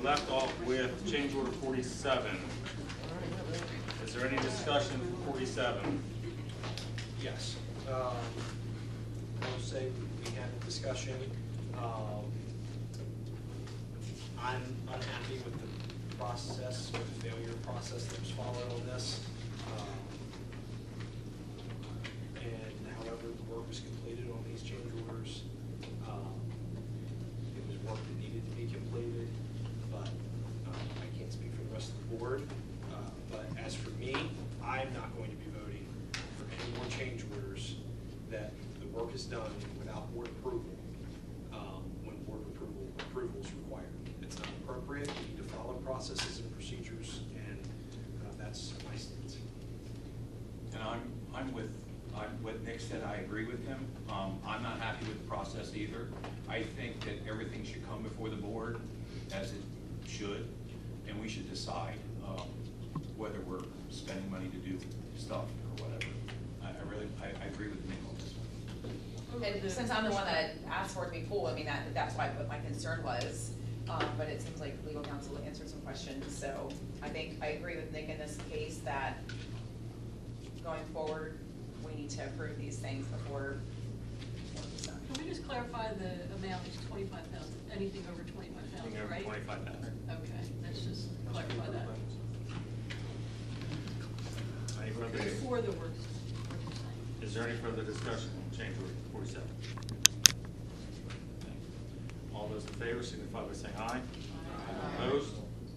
left off with change order 47. Is there any discussion for 47? Yes. I will say we had a discussion. I'm unhappy with the process, with the failure process that was followed on this. And however the work was completed on these change orders, it was work that needed to be completed, but I can't speak for the rest of the board. But as for me, I'm not going to be voting for any more change orders that the work is done without board approval, when board approval is required. It's not appropriate. We need to follow processes and procedures, and that's my stance. And I'm with what Nick said. I agree with him. I'm not happy with the process either. I think that everything should come before the board as it should, and we should decide whether we're spending money to do stuff or whatever. I agree with Nick on this one. And since I'm the one that asked for it to be pulled, I mean, that's what my concern was. But it seems like legal counsel answered some questions. So I think I agree with Nick in this case that going forward, we need to approve these things before it's done. Can we just clarify the amount is 25,000, anything over 25,000, right? 25,000. Okay, let's just clarify that. Any further, Before the work is is there any further discussion on change order 47? All those in favor signify by saying aye. Aye. Opposed?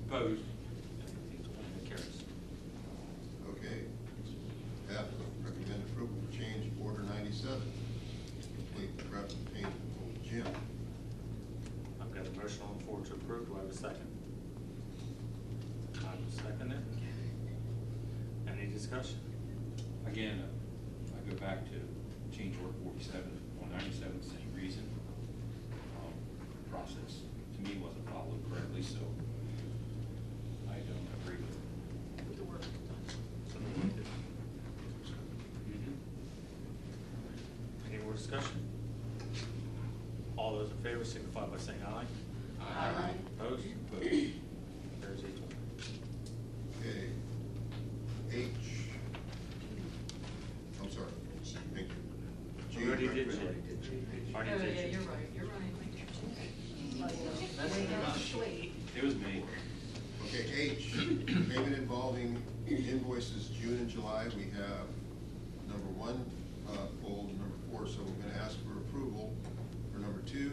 Opposed? Carries. Okay. F, recommend approval for change order 97. Complete prep and paint of gym. I've got a motion on the floor to approve. Do I have a second? I will second it. Any discussion? Again, I go back to change order 47 on 97, the same reason. Process to me wasn't followed correctly, so I don't agree with it. with the work done. Any more discussion? All those in favor signify by saying aye. Aye. Opposed? Carries 8-1. Okay. H. I'm sorry. Thank you. G, We already did recommend- G. Oh, Already yeah, did G. you're right, you're right. It was me. Okay, H, payment involving invoices June and July. We have number 1 pulled, number 4, so we're gonna ask for approval for number 2,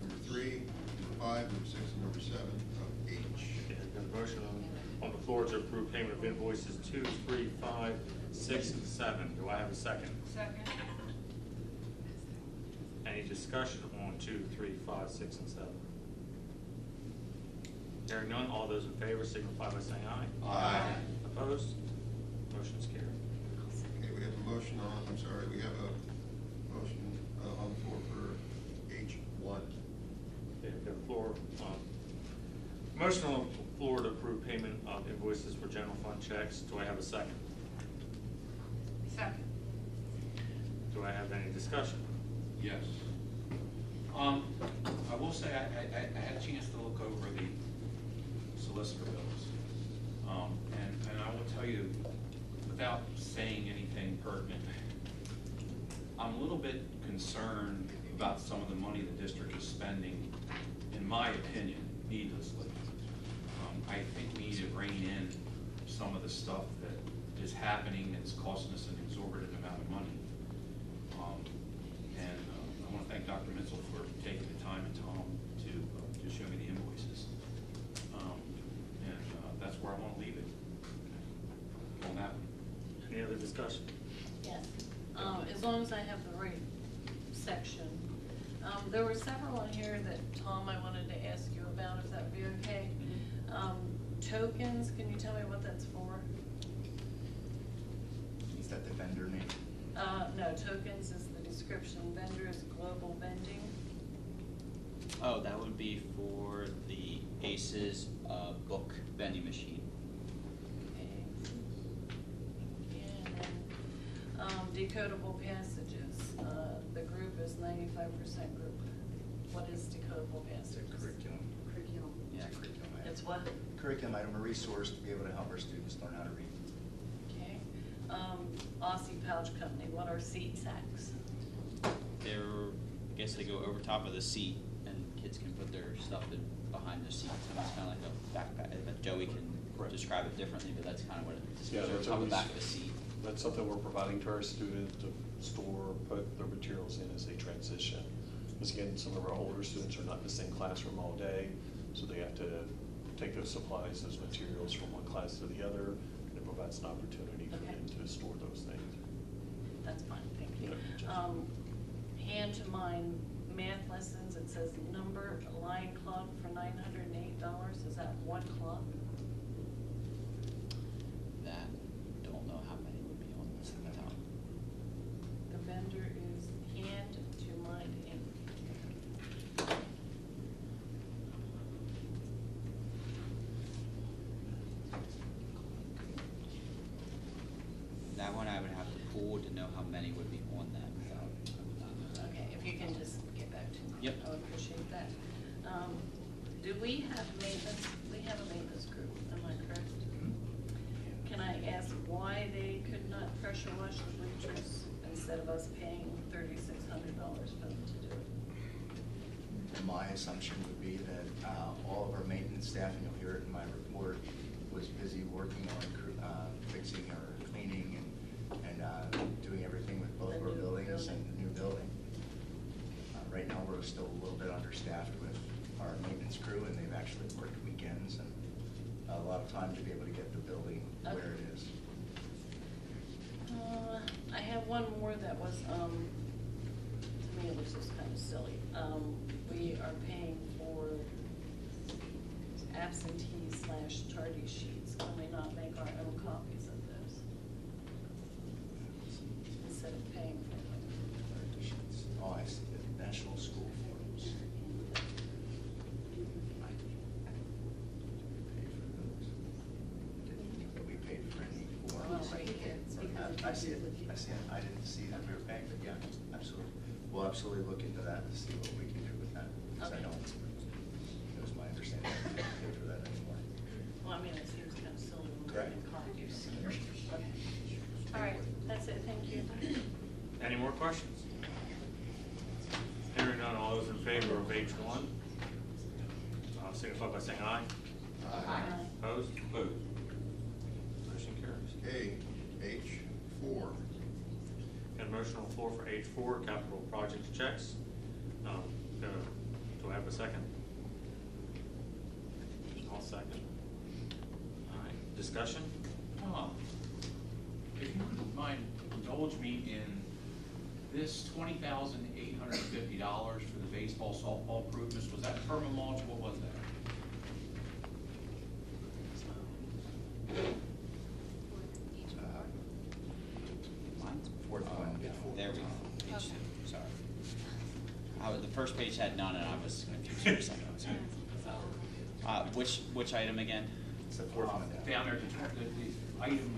number 3, number 5, number 6, and number 7 of H. Okay, I've got a motion on the floor to approve payment of invoices 2, 3, 5, 6, and 7. Do I have a second? Second. Any discussion on 2, 3, 5, 6, and 7? Hearing none, all those in favor signify by saying aye. Aye. Opposed? Motion's carried. Okay, we have a motion on, I'm sorry, we have a motion on the floor for H1. Okay, I've got a floor, motion on the floor to approve payment of invoices for general fund checks. Do I have a second? Second. Do I have any discussion? Yes. I will say I had a chance to look over the solicitor bills. And I will tell you, without saying anything pertinent, I'm a little bit concerned about some of the money the district is spending, in my opinion, needlessly. I think we need to rein in some of the stuff that is happening that's costing us an exorbitant amount of money. And I want to thank Dr. Mitchell for taking the time and Tom to show me the invoices. And that's where I want to leave it on that one. Any other discussion? Yes, as long as I have the right section. There were several on here that, Tom, I wanted to ask you about, if that would be okay. Tokens, can you tell me what that's for? Is that the vendor name? No, tokens is the description. Vendor is Global Vending. Oh, that would be for the ACES book vending machine. Okay. And then decodable passages. The group is 95% group. What is decodable passages? Curriculum. Curriculum. Yeah, curriculum. what? Curriculum item, a resource to be able to help our students learn how to read. Okay. Aussie Pouch Company, what are seat sacks? They're, I guess they go over top of the seat and kids can put their stuff in behind the seat. So it's kind of like a backpack. But Joey can Right. describe it differently, but that's kind of what it is. Yeah, Over that's top of the always- back of the seat. That's something we're providing to our students to store, put their materials in as they transition. Because again, some of our older students are not in the same classroom all day, so they have to take those supplies, those materials from one class to the other, and it provides an opportunity for Okay. them to store those things. That's fine, thank you. Yeah, just- Hand to mind math lessons, it says number line club for $908. Is that one club? That, don't know how many would be on this at the top. The vendor is Hand to Mind Inc. That one I would have to pull to know how many would be on that without. Okay, if you can just get back to me. Yep. I would appreciate that. Do we have maintenance, we have a maintenance group, am I correct? Can I ask why they could not pressure wash the bleachers instead of us paying $3,600 for them to do it? My assumption would be that all of our maintenance staff, and you'll hear it in my report, was busy working on fixing or cleaning and doing everything with both The of our new buildings and building. the new building. Right now, we're still a little bit understaffed with our maintenance crew, and they've actually worked weekends and a lot of time to be able to get the building where it is. I have one more that was, to me, it was just kind of silly. We are paying for absentee/tardy sheets. Can we not make our own copies of those? Instead of paying for them. Oh, I see, the national school forms. We paid for any forms. Oh, right here. It's because I see it, I see it, I didn't see that we were paying, but yeah, absolutely. We'll absolutely look into that to see what we can do with that, because I Okay. don't, it was my understanding that we didn't pay for that anymore. Well, I mean, it seems kind of silly when we're Correct. making copies. Okay. All right, that's it, thank you. Any more questions? Hearing none, all those in favor of H1, signify by saying aye. Opposed? Opposed. Motion carries. Okay, H4. Got a motion on the floor for H4, capital projects checks. Do I have a second? I'll second. All right, discussion? If you wouldn't mind, indulge me in this $20,850 for the baseball, softball improvements. Was that perma mulch? What was that? Mine's Fourth one. There we go. Page two, sorry. The first page had none and I was confused for a second. Which item again? It's the fourth one. Down there, the item,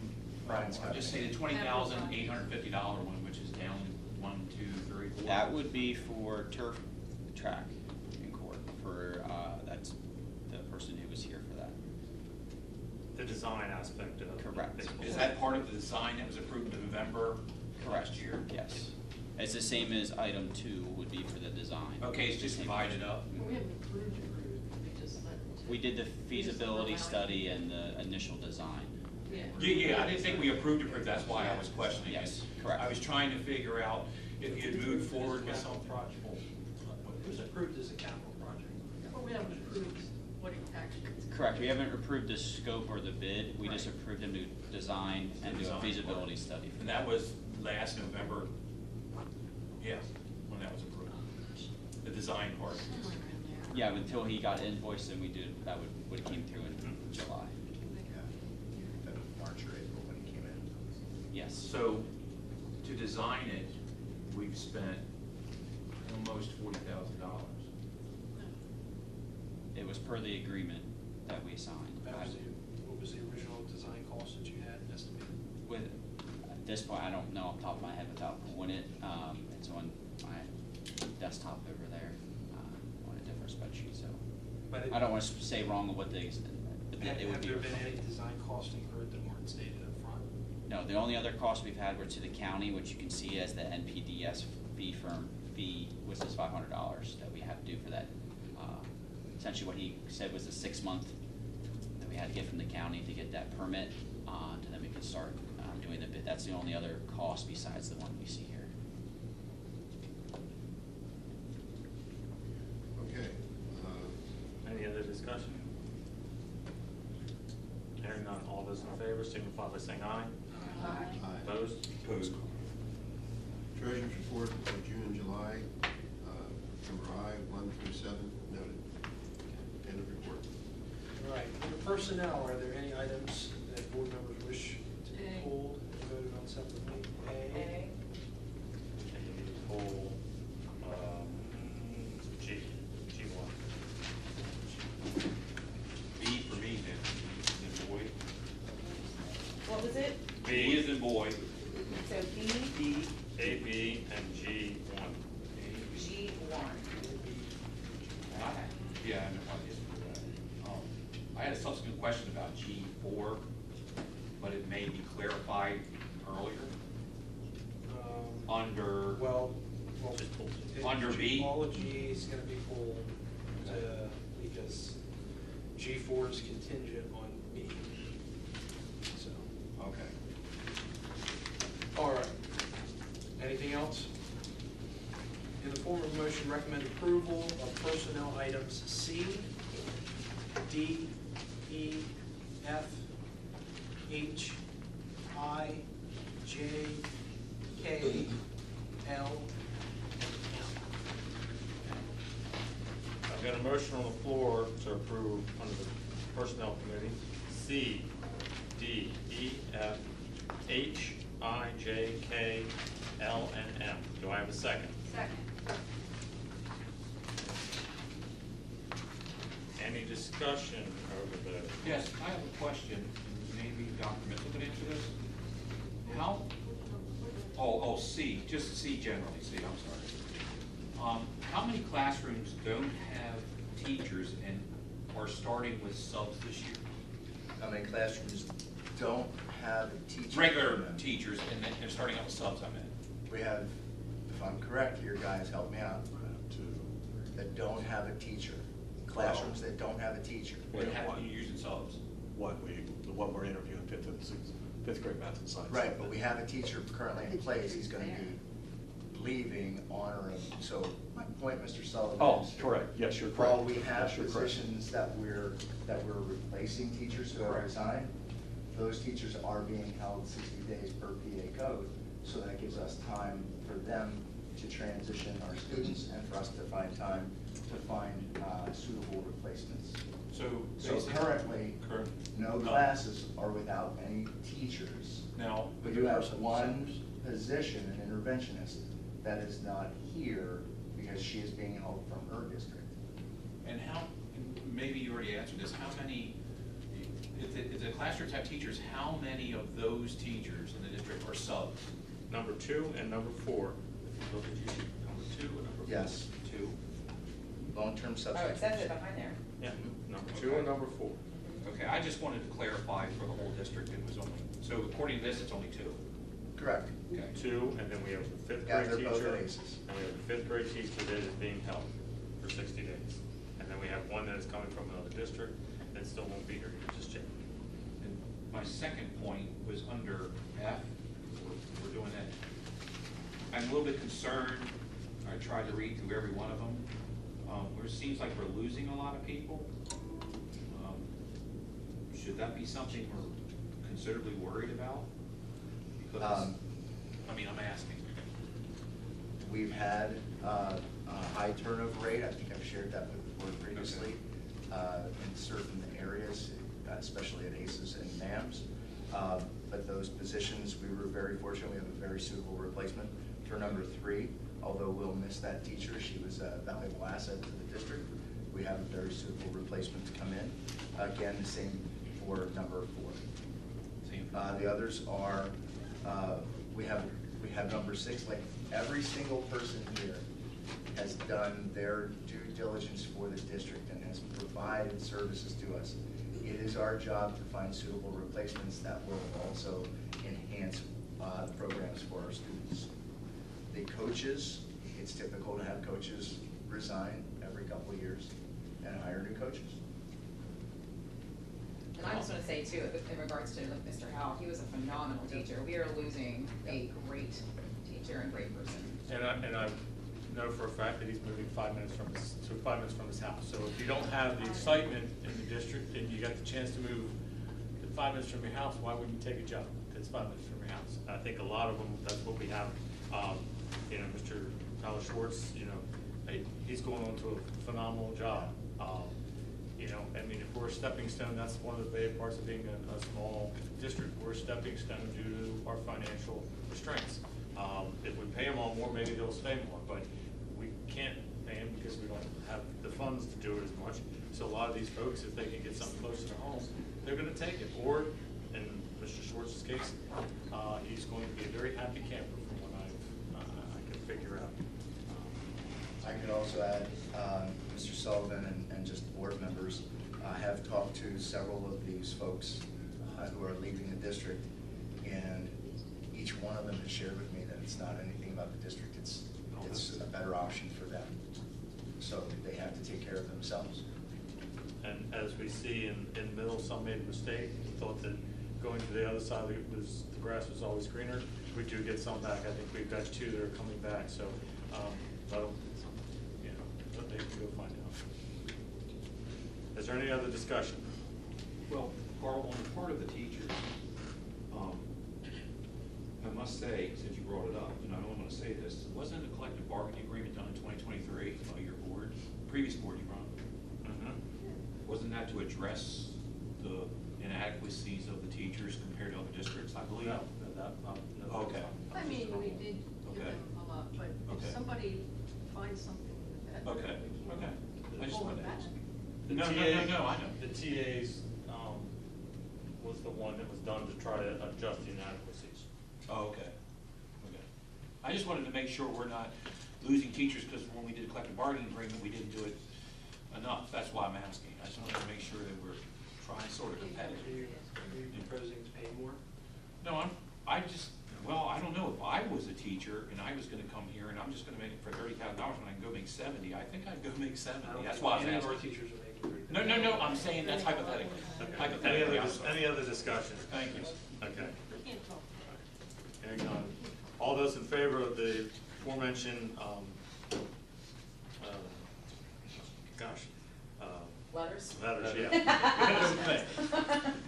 Brian's got I'll just it. say the $20,850 one, which is down 1, 2, 3, 4. That would be for turf track in court for, that's the person who was here for that. The design aspect of. Correct. Is that part of the design that was approved in November last year? Yes. It's the same as item 2 would be for the design. Okay, it's just Same divided up. We haven't approved it, we just let. We did the feasibility study and the initial design. Yeah. Yeah, I didn't think we approved it, that's why I was questioning it. Yes, correct. I was trying to figure out if you had moved forward with some project. It was approved as a capital project. But we haven't approved what it actually is. Correct, we haven't approved the scope or the bid, we just approved him to design and do a Design. feasibility study. And that was last November, yes, when that was approved, the design part. Yeah, until he got invoiced and we did, that would came through in July. Yeah, March or April when it came in. Yes. So, to design it, we've spent almost $40,000. It was per the agreement that we signed. What was the original design cost that you had estimated? With, at this point, I don't know off the top of my head without pulling it. It's on my desktop over there, on a different spreadsheet, so. But it- I don't want to say wrong of what the it would Have be. there been any design costs incurred that weren't stated up front? No, the only other costs we've had were to the county, which you can see as the NPDS fee, which is $500 that we had to do for that. Essentially what he said was a 6-month that we had to get from the county to get that permit, and then we could start doing the bid. That's the only other cost besides the one we see here. Okay. Any other discussion? Hearing none, all those in favor signify by saying aye. Aye. Opposed? Opposed. Treasurer's report for June and July, number I, 1 through 7, noted. End of report. All right, under personnel, are there any items that board members wish to be A. pulled and voted on separately? A. Whole, G1. B for me then, is in boy. What was it? B is in boy. So B, A, B, and G1. G1. Yeah, I know what it is. I had a subsequent question about G4, but it may be clarified earlier. Under, Well, Just pulled it. Under B? All of G is gonna be pulled, because G4 is contingent on B. So, okay. all right. Anything else? In the form of a motion, recommend approval of personnel items C, D, E, F, H, I, J, K, L, and M. I've got a motion on the floor to approve under the Personnel Committee, C, D, E, F, H, I, J, K, L, and M. Do I have a second? Second. Any discussion over the? Yes, I have a question, maybe Dr. Mitchell could answer this. How, C, just C generally, C, I'm sorry. How many classrooms don't have teachers and are starting with subs this year? How many classrooms don't have a teacher? Regular teachers and then they're starting out with subs, I meant. We have, if I'm correct here, guys, help me out, that don't have a teacher. Classrooms that don't have a teacher. What have you using subs? The one we're interviewing, fifth grade math and science. Right, but we have a teacher currently in place, he's gonna be leaving honorary. So my point, Mr. Sullivan. Oh, is, correct, yes, you're correct. while we have Yes, you're correct. positions that we're replacing teachers who have Correct. resigned, those teachers are being held 60 days per PA code. So that gives us time for them to transition our students and for us to find time to find suitable replacements. So So basically- currently, Current. no classes are without any teachers. Now, We do have one position, an interventionist, that is not here because she is being held from her district. and how, and maybe you already answered this, how many, if the classrooms have teachers, how many of those teachers in the district are subs? Number 2 and number 4. If you look at your sheet, number 2 and number 4. Yes. 2? Long-term Oh, it substitutes. says it behind there. Yeah, number 2 and number 4. Okay, I just wanted to clarify for the whole district, it was only, so according to this, it's only 2. Correct. Okay. 2, and then we have the 5th Yeah, grade they're both teacher. at ACES. And we have the 5th grade teacher that is being held for 60 days. And then we have one that is coming from another district that still won't be here, just yet. And my second point was under F, we're doing that. I'm a little bit concerned, I tried to read through every one of them, where it seems like we're losing a lot of people. Should that be something we're considerably worried about? Because, I'm asking. We've had a high turnover rate, I think I've shared that with the board previously, in certain areas, especially at ACES and NAMS. But those positions, we were very fortunate, we have a very suitable replacement for number 3. Although we'll miss that teacher, she was a valuable asset to the district. We have a very suitable replacement to come in. Again, the same for number 4. The others are, we have number 6, like every single person here has done their due diligence for the district and has provided services to us. It is our job to find suitable replacements that will also enhance the programs for our students. The coaches, it's typical to have coaches resign every couple of years and hire new coaches. And I just want to say too, in regards to Mr. Howell, he was a phenomenal teacher. We are losing a great teacher and great person. And I know for a fact that he's moving 5 minutes from his house. So if you don't have the excitement in the district and you got the chance to move 5 minutes from your house, why wouldn't you take a job? It's 5 minutes from your house. I think a lot of them, that's what we have. You know, Mr. Tyler Schwartz, you know, he's going on to a phenomenal job. You know, I mean, if we're a stepping stone, that's one of the bad parts of being a small district. We're a stepping stone due to our financial restraints. If we pay them all more, maybe they'll stay more, but we can't pay them because we don't have the funds to do it as much. So a lot of these folks, if they can get something closer to home, they're gonna take it. Or, in Mr. Schwartz's case, he's going to be a very happy camper from what I can figure out. I could also add, Mr. Sullivan and just board members have talked to several of these folks who are leaving the district, and each one of them has shared with me that it's not anything about the district, it's a better option for them. So they have to take care of themselves. And as we see in middle, some made a mistake, thought that going to the other side of the grass was always greener. We do get some back. I think we've got 2 that are coming back, so let them, you know, they can go find out. Is there any other discussion? Well, Carl, on the part of the teachers, I must say, since you brought it up, and I don't want to say this, wasn't a collective bargaining agreement done in 2023 by your board, previous board you run? Wasn't that to address the inadequacies of the teachers compared to other districts, I believe? No. Okay. I mean, we did give Okay. them a lot, but Okay. if somebody finds something that. Okay, okay. I just Pull wanted it to back. ask. The No, TAs, no, I know. The TAs was the one that was done to try to adjust the inadequacies. Oh, okay, okay. I just wanted to make sure we're not losing teachers, because when we did a collective bargaining agreement, we didn't do it enough. That's why I'm asking. I just wanted to make sure that we're trying sort of competitive. Are you proposing to pay more? No, I don't know, if I was a teacher and I was gonna come here and I'm just gonna make it for $30,000 when I can go make 70, I think I'd go make 70, that's why I was Any of our asking. teachers are making. No, I'm saying that's hypothetically. Hypothetically, I'm sorry. Any other discussion? Thank you. Okay. We can't talk. Hearing none. All those in favor of the aforementioned, Letters? letters, yeah.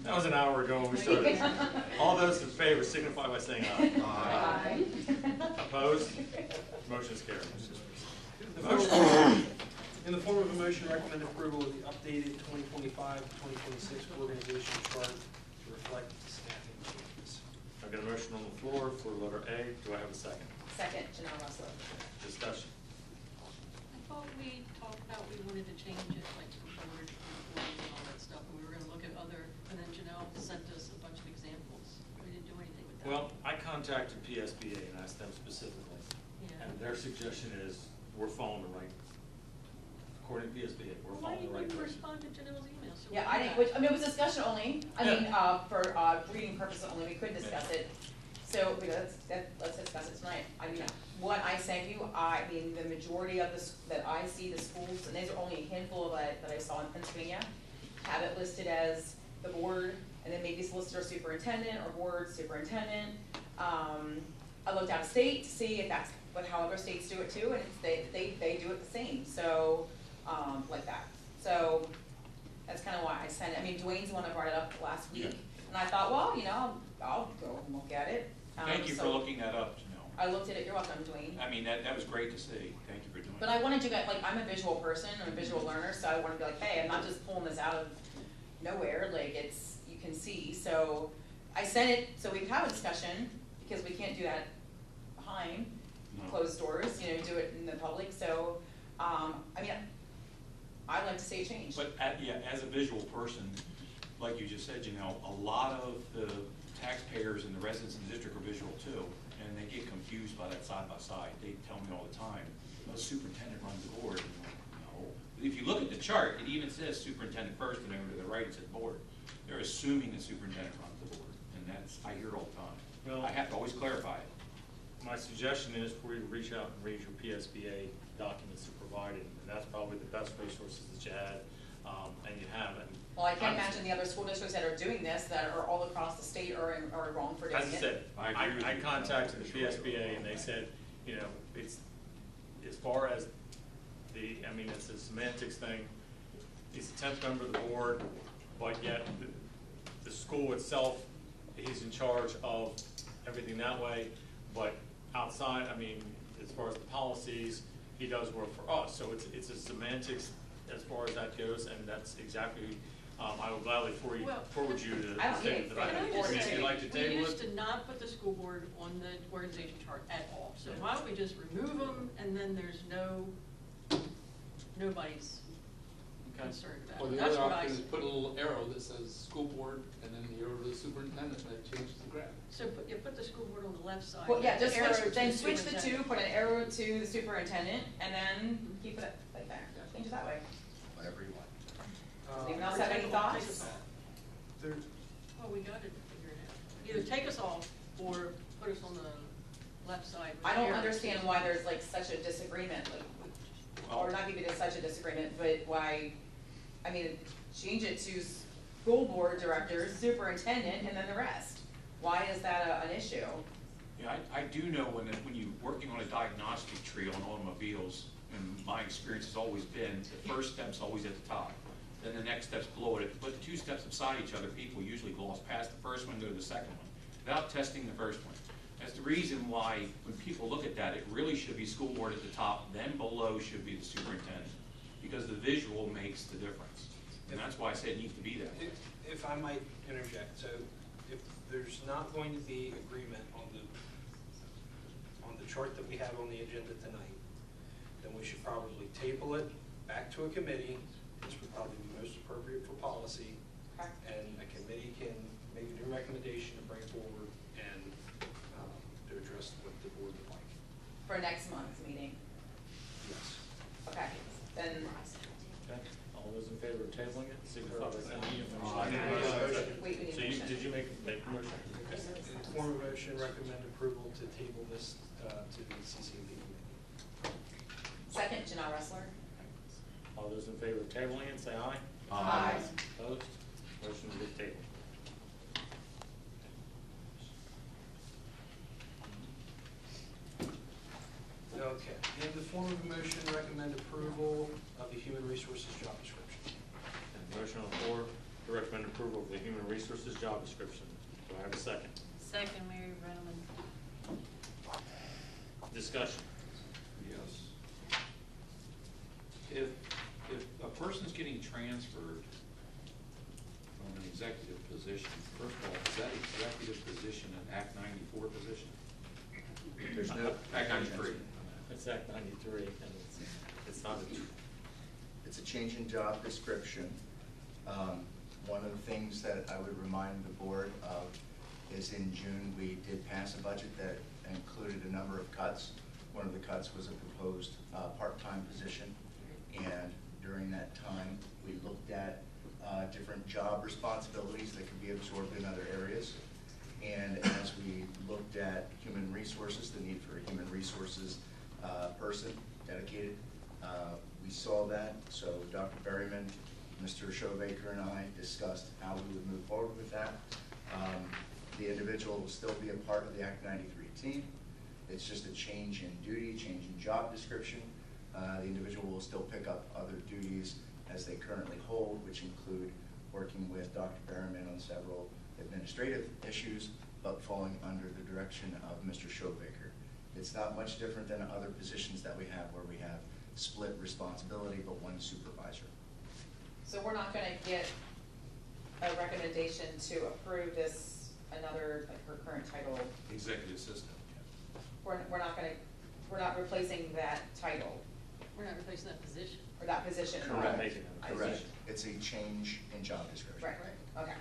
That was an hour ago when we started. All those in favor signify by saying aye. Aye. Opposed? Motion is carried. In the form of a motion, recommend approval of the updated 2025-2026 organizational chart to reflect staffing changes. I've got a motion on the floor for letter A. Do I have a second? Second, Janelle Russell. Discussion. I thought we talked about we wanted to change it, like for board reporting and all that stuff, and we were gonna look at other, and then Janelle sent us a bunch of examples. We didn't do anything with that. Well, I contacted PSBA and asked them specifically, Yeah. and their suggestion is we're following the right, according to PSBA, we're Why following the right didn't you person. respond to Janelle's email? So Yeah, we I know think, that. it was discussion only, Yeah. for, reading purposes only, we could discuss it. So, let's discuss it tonight. I mean, what I sent you, the majority of that I see the schools, and these are only a handful that I saw in Pennsylvania, have it listed as the board, and then maybe solicitor superintendent or board superintendent. I looked out of state to see if that's how other states do it too, and they do it the same, so, like that. So, that's kind of why I sent it. I mean, Dwayne's the one that brought it up last week, Yeah. and I thought, well, I'll go and look at it. Thank you for So looking that up, Janelle. I looked at it, you're welcome, Dwayne. I mean, that was great to see. Thank you for doing that. But I wanted you guys, like, I'm a visual person, I'm a visual learner, so I wanna be like, hey, I'm not just pulling this out of nowhere, like, you can see, so I sent it, so we can have a discussion, because we can't do that behind No. closed doors, do it in the public, so, I mean, I'd like to see a change. But, as a visual person, like you just said, a lot of the taxpayers and the residents in the district are visual too, and they get confused by that side by side. They tell me all the time, the superintendent runs the board. And I'm like, no, if you look at the chart, it even says superintendent first, and over to the right it says board. They're assuming the superintendent runs the board, and that's, I hear it all the time. Well- I have to always clarify it. My suggestion is for you to reach out and read your PSBA documents that are provided, and that's probably the best resources that you had, and you haven't. Well, I can't imagine the other school districts that are doing this, that are all across the state are wrong for doing it. As I said, I agree with I you. contacted the PSBA and they said, you know, it's, as far as the, I mean, it's a semantics thing. He's a 10th member of the board, but yet the school itself, he's in charge of everything that way. But outside, I mean, as far as the policies, he does work for us. So it's a semantics as far as that goes, and that's exactly, I will gladly forward you to I don't the statement need that I it. have. Can I I just mean, if say, you'd like to table it. We used to not put the school board on the organization chart at all, so why don't we just remove them, and then there's nobody's concerned about Or it. the That's other what I, option is put a little arrow that says school board, and then the arrow to the superintendent, and that changes the graph. so put the school board on the left side. Well, yeah, just arrow switch, to then switch the two, superintendent. put an arrow to the superintendent, and then keep it like there, change it that way. Whatever you want. Does anyone else have any Take thoughts? us off. There, Well, we got to figure it out. Either take us off or put us on the left side. with I don't arrows. understand why there's like such a disagreement, like, or not even such a disagreement, but why, I mean, change it to school board directors, superintendent, and then the rest. Why is that an issue? Yeah, I do know when you're working on a diagnostic tree on automobiles, and my experience has always been, the first step's always at the top. Then the next step's below it. If you put the two steps beside each other, people usually gloss past the first one, go to the second one, without testing the first one. That's the reason why, when people look at that, it really should be school board at the top, then below should be the superintendent, because the visual makes the difference. And that's why I say it needs to be that way. if I might interject, so if there's not going to be agreement on the chart that we have on the agenda tonight, then we should probably table it back to a committee, which would probably be most appropriate for policy. Okay. And a committee can make a new recommendation to bring forward and to address what the board would like. For next month's meeting? Yes. Okay, then, Okay, all those in favor of tabling it, signify by saying Aye. we need a So motion. did you make a motion? Okay. In the form of motion, recommend approval to table this to the CCD committee. Second, Janelle Ressler. All those in favor of tabling it, say aye. Aye. Opposed? Motion is tabled. Okay, in the form of a motion, recommend approval of the human resources job description. And motion on the floor to recommend approval of the human resources job description. Do I have a second? Second, Mary Brenneman. Discussion. Yes. If a person's getting transferred from an executive position, first of all, is that executive position an Act 94 position? There's no. Act 93. It's Act 93, and it's not a, It's a change in job description. One of the things that I would remind the board of is in June, we did pass a budget that included a number of cuts. One of the cuts was a proposed part-time position, and during that time, we looked at different job responsibilities that could be absorbed in other areas. And as we looked at human resources, the need for a human resources person dedicated, we saw that. So Dr. Berryman, Mr. Showbaker, and I discussed how we would move forward with that. The individual will still be a part of the Act 93 team. It's just a change in duty, change in job description. The individual will still pick up other duties as they currently hold, which include working with Dr. Berryman on several administrative issues, but falling under the direction of Mr. Showbaker. It's not much different than other positions that we have where we have split responsibility, but one supervisor. So we're not gonna get a recommendation to approve this, another, like her current title, Executive assistant. we're not replacing that title, We're not replacing that position. or that position. We're not making a I see. Correct. It's a change in job description. Right, okay.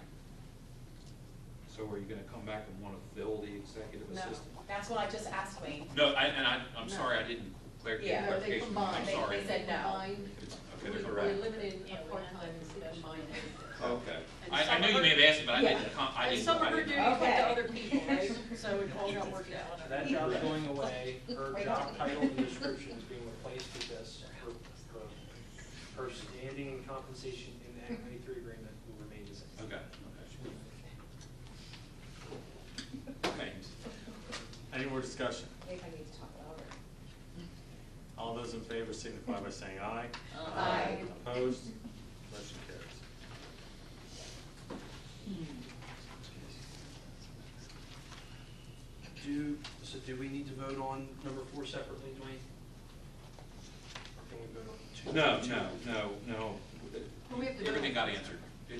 So are you gonna come back and wanna fill the executive No, assistant? that's what I just asked me. No, I'm sorry, I didn't Yeah. clarification. I'm They- sorry. they said no. Combined. It's- Okay, We correct. eliminated a part-time and combined it. Okay. And I some knew of you her- may have asked me, but I Yeah. didn't, I And didn't. some of I her didn't- duties went to Okay. other people, right? So it all got worked out. So that job's going away, her job title and description is being replaced with this. Her standing and compensation in the Act 93 agreement will remain the same. Okay, okay. Thanks. Any more discussion? Maybe I need to talk louder. All those in favor signify by saying aye. Aye. Opposed? Motion carries. Do we need to vote on number 4 separately, Dwayne? Or can we vote on two? No. Well, we have to vote Everything on got it. answered.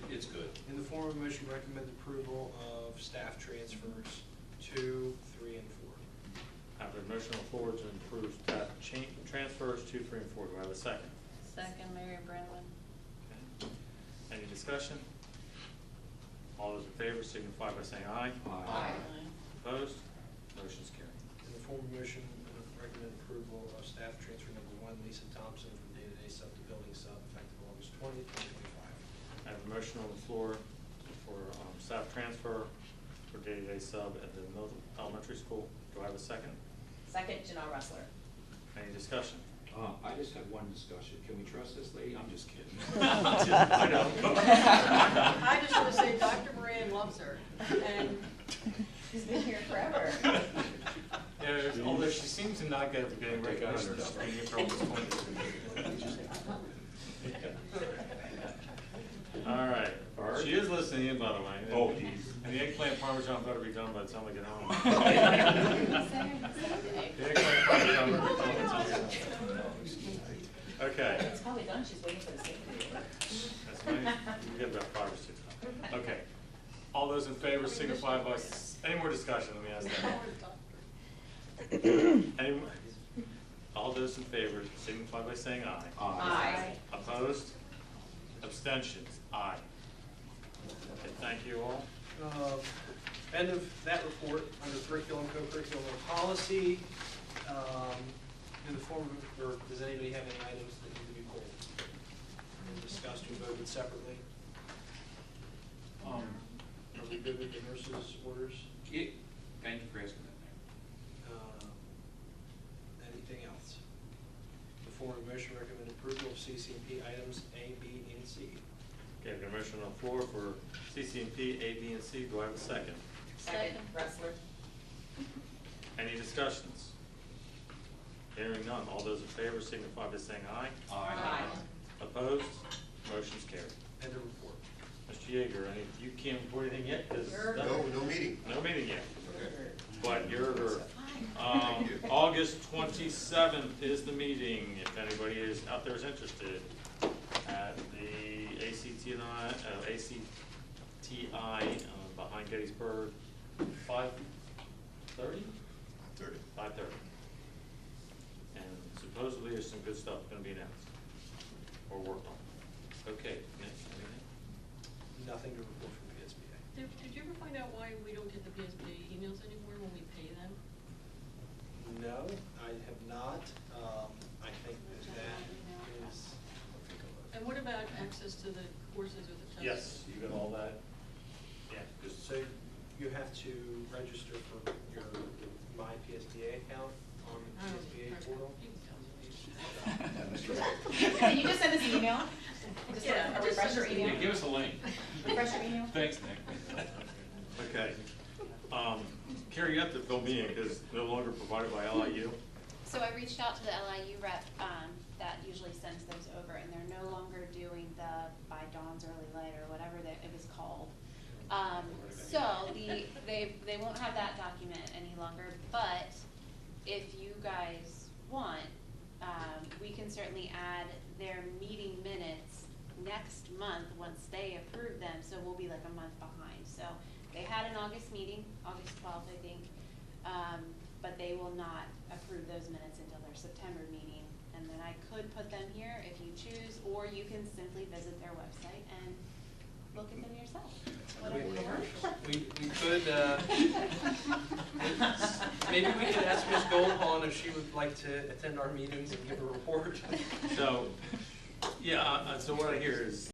It's good. In the form of a motion, recommend approval of staff transfers 2, 3, and 4. I have a motion on the floor to approve transfers 2, 3, and 4. Do I have a second? Second, Mary Brennan. Okay. Any discussion? All those in favor signify by saying aye. Aye. Opposed? Motion's carried. In the form of a motion, recommend approval of staff transfer number 1, Lisa Thompson from day-to-day sub to building sub effective August 20th, 2025. I have a motion on the floor for staff transfer for day-to-day sub at the middle elementary school. Do I have a second? Second, Janelle Rustler. Any discussion? I just had one discussion. Can we trust this lady? I'm just kidding. I know. I just want to say Dr. Moran loves her, and She's been here forever. Yeah, although she seems to not get getting recognition for being here for almost 20 years. All right, she is listening in, by the way. Oh, geez. And the eggplant parmesan better be done by the time I get home. The eggplant parmesan better be done by the time I get home. Okay. It's probably done, she's waiting for the same. That's nice. We get about 5 or 6 times. Okay. All those in favor signify by, any more discussion, let me ask that. Any, all those in favor signify by saying aye. Aye. Opposed? Abstentions? Aye. Okay, thank you all. End of that report under curriculum, co-curriculum, and policy. In the form of, or does anybody have any items that need to be pulled and discussed or voted separately? Are we good with the nurses' orders? Thank you for asking that. Anything else? The form of motion, recommend approval of CCNP items A, B, and C. Okay, I've got a motion on the floor for CCNP, A, B, and C. Do I have a second? Second, Rustler. Any discussions? Hearing none. All those in favor signify by saying aye. Aye. Opposed? Motion's carried. End of report. Mr. Yeager, you can't report anything yet? 'Cause No meeting. No meeting yet. But you're, August 27th is the meeting, if anybody is out there is interested, at the ACTI behind Gettysburg, 5:30? 5:30. And supposedly there's some good stuff gonna be announced, or worked on. Okay, next, anything? Nothing to report from PSBA. did you ever find out why we don't get the PSBA emails anymore when we pay them? No, I have not. I think that is. And what about access to the courses or the tests? Yes, you got all that? Yeah, just So you have to register for your My PSBA account on the PSBA portal. Can you just send us an email? Just Yeah, a just refresher send us an email? Yeah, give us a link. Refresher email? Thanks, Nick. Okay. Carrie, you have to fill me in because no longer provided by LIU. So I reached out to the LIU rep that usually sends those over, and they're no longer doing the by dawn's early light or whatever that it was called. So they won't have that document any longer, but if you guys want, we can certainly add their meeting minutes next month once they approve them, so we'll be like a month behind. So they had an August meeting, August 12th, I think, but they will not approve those minutes until their September meeting. And then I could put them here if you choose, or you can simply visit their website and look at them yourself, whatever you want. We could, maybe we could ask Ms. Goldhorn if she would like to attend our meetings and give a report. So, Yeah, so what I hear is